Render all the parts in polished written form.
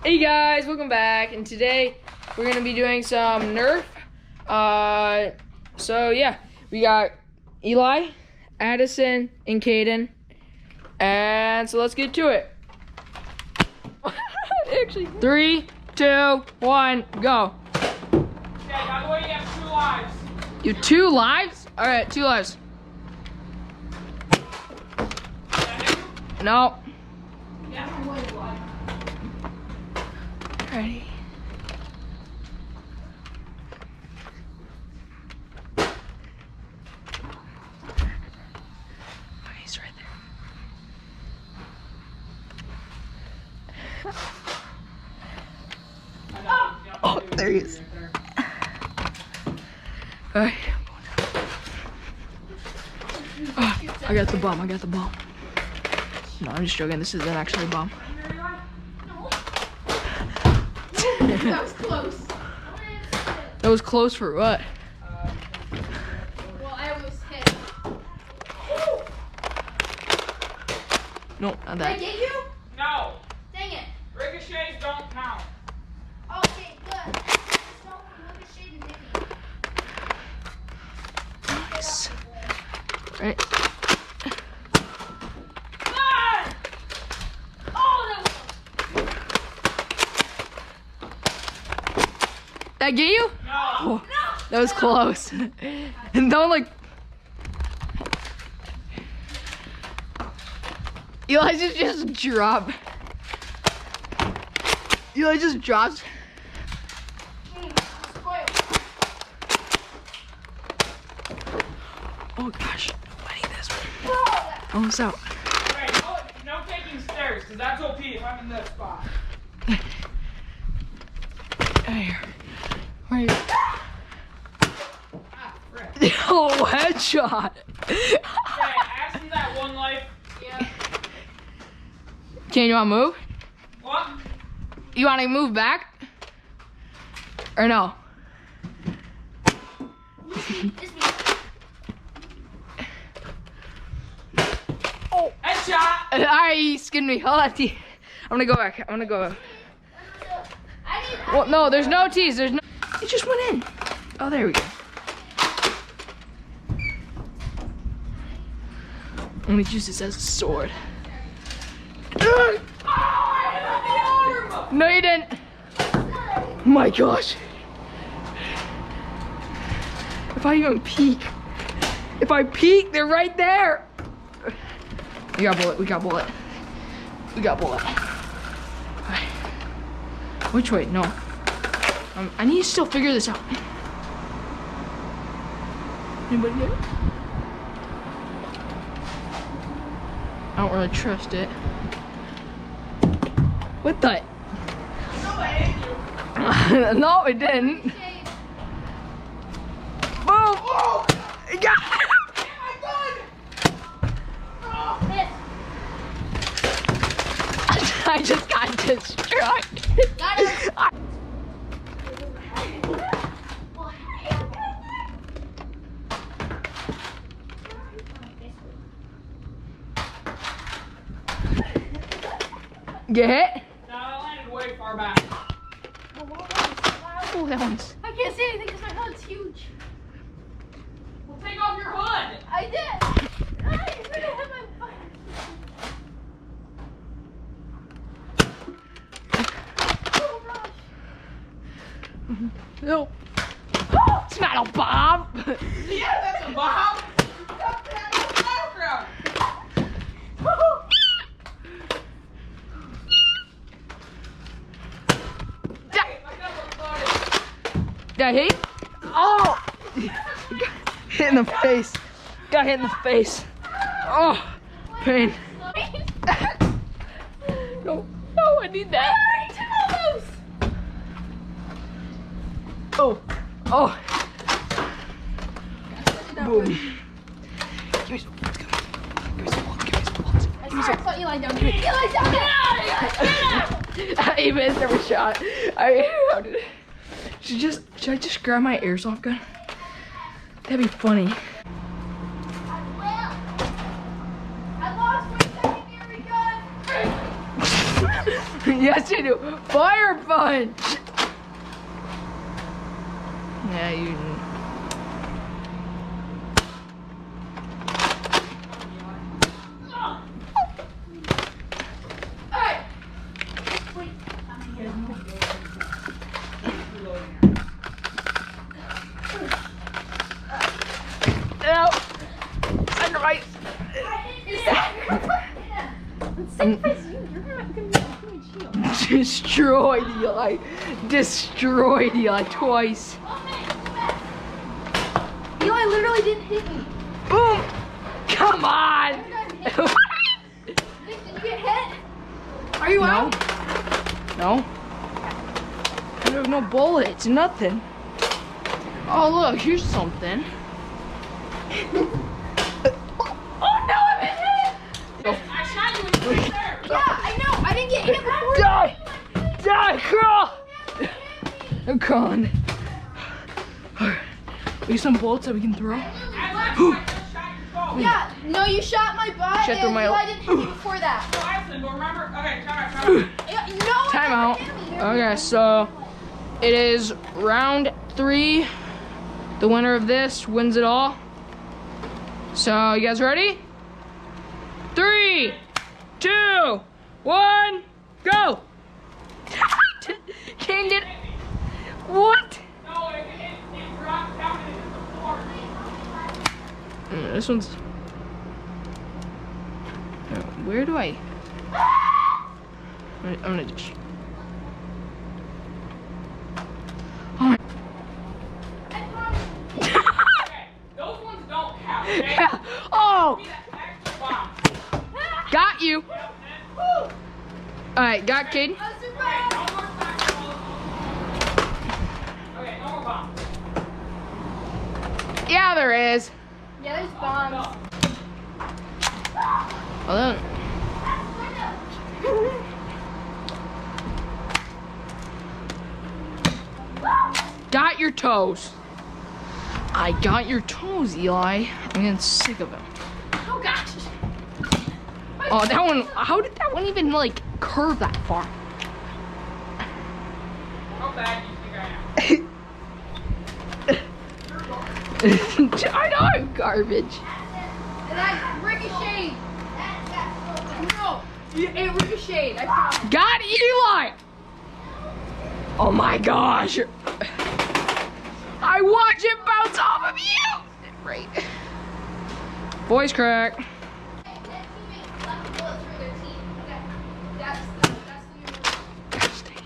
Hey guys, welcome back, and today we're gonna be doing some Nerf. So yeah, we got Eli, Addison, and Caden, and so let's get to it. Actually, 3, 2, 1, go. Okay, by the way, you have 2 lives. You have 2 lives? All right, 2 lives. No. Ready? Oh, he's right there. Oh, there he is. All right. Oh, I got the bomb. No, I'm just joking. This isn't actually a bomb. That was close. That was close for what? Well, I was hit. No, not Did I that. get you? No. Dang it. Ricochets don't count. Okay, good. Just don't ricochet and hit me. Nice. Right. Ah! Oh, that was... That get you? No. Oh, that was close. And don't like. Eli just drop. Eli just drops. Spoiled. Oh gosh, I need this one. Oh, Almost out. Wait, no taking stairs, because that's OP if I'm in this spot. Here. Right. Ah, frick. Oh, headshot. Okay, I asked you that 1 life. yeah. Can you want to move? What? You want to move back? Or no? It's me. Oh. Headshot! Alright, you skinned me. Hold on, T. I'm gonna go back. Well, no, there's no T's. There's no. It just went in. Oh, there we go. Let me use this as a sword. Oh, I hit the arm! No, you didn't. Oh my gosh. If I even peek. If I peek, they're right there. We got bullet. Alright. Which way? No. I need to still figure this out. Anybody there? I don't really trust it. What the? No, I hit you. No, it didn't. Boom! Oh! Got My gun! Oh. I just got distracted. Got it. Get hit? No, I landed way far back. Oh, that one's. I can't see anything because my hood's huge. Well, take off your hood! I did. I hit my butt. Oh gosh. No. It's not a bomb. Yeah, that's a bomb! Stop that in the background! Hey, my gun was loaded. That hit? Oh! Hit in the face. Got hit in the face. Oh, pain. No, no, I need that. Oh, oh. Boom. Give me some. Give me some bullets. Give me some bullets. I put Eli down. Eli down. Get out. I missed every shot. How did it? Should I just grab my airsoft gun? That'd be funny. I lost my secondary gun. Yes, you do. Fire punch. Yeah, you. Alright. Wait. No. Sacrifice. Destroyed Eli. Destroyed Eli twice. Eli literally didn't hit me. Boom. Come on. Nick, did you get hit? Are you out? No. I have no bullets. Nothing. Oh look, here's something. Oh no, I've been hit! I shot you when you were there. Yeah, I know. I didn't get hit before. Die! Die, crawl! I'm gone. We have some bullets that we can throw. Yeah, no, you shot my butt Shot through and my- Eli didn't hit me before that. Addyson, don't remember? Okay, time out. Yeah, no, Time out. never hit me. Okay, so it is round 3. The winner of this wins it all. So you guys ready? 3, 2, 1, go! Caden did. What? No, it dropped down and hit the floor. This one's. Where do I? I'm gonna just. Oh my. Okay, those ones don't count, okay? Yeah. Oh! Give me that extra bomb. Got you. Alright, got Caden. I was Okay, surprised. no more back rolls. Okay, no more bombs. Yeah, there is. Yeah, there's bombs. Well then. Got your toes. I got your toes, Eli. I'm getting sick of him. Oh gosh. Oh, that one. How did that one even like curve that far? How bad do you think I am? I know I'm garbage. And that ricocheted. No, it ricocheted. I promise. Got Eli. Oh my gosh. I watch it bounce off of you. Right. Voice crack. Gosh dang it.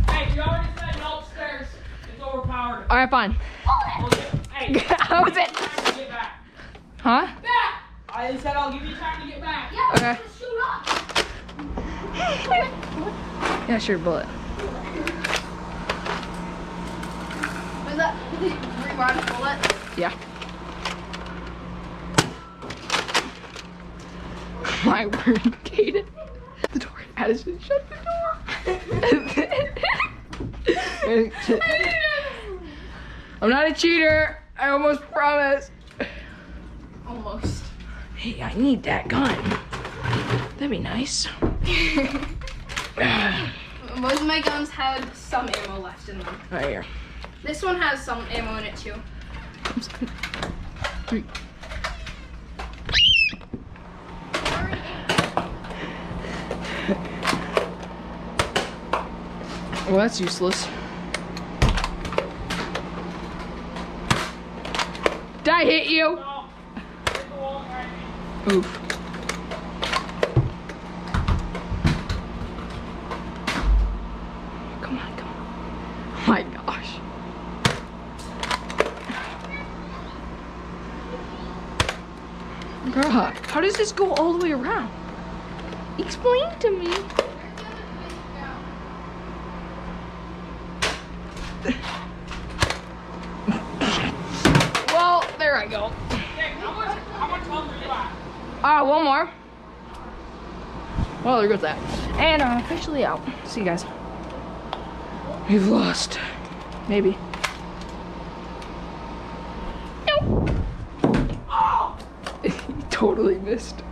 Hey, you already said no upstairs. It's overpowered. All right, fine. Hey, How was it? time to get back. Huh? Back! I said I'll give you time to get back. Okay. Yeah, sure, bullet. Was that rewind bullet? Yeah. My word, Caden. The door. Addison, shut the door. I'm not a cheater. I almost promised. Almost. Hey, I need that gun. That'd be nice. Most of my guns had some ammo left in them. Right here. This one has some ammo in it too. Three. Well, that's useless. Did I hit you? No. Hit the wall behind me. Oof. Come on, come on. Oh my gosh. Bruh, how does this go all the way around? Explain to me. Well, there I go. Hey, how much longer do you have? One more. Well, there goes that. And I'm officially out. See you guys. We've lost. Maybe. Nope. totally missed.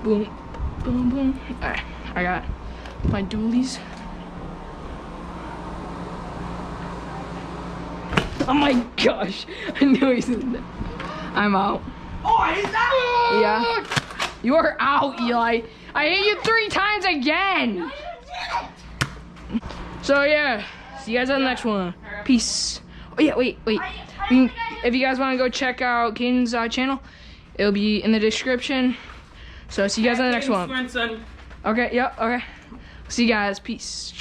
Boom, boom, boom. Alright, I got my dualies. Oh my gosh, I knew he's in there. I'm out. Oh, he's out! Yeah. You are out, Eli. I hit you 3 times again. So yeah, see you guys on the next one. Peace. Oh yeah, wait. If you guys want to go check out Caden's channel, it'll be in the description. So see you guys on the next one. Grandson. Okay, yep, okay. See you guys. Peace.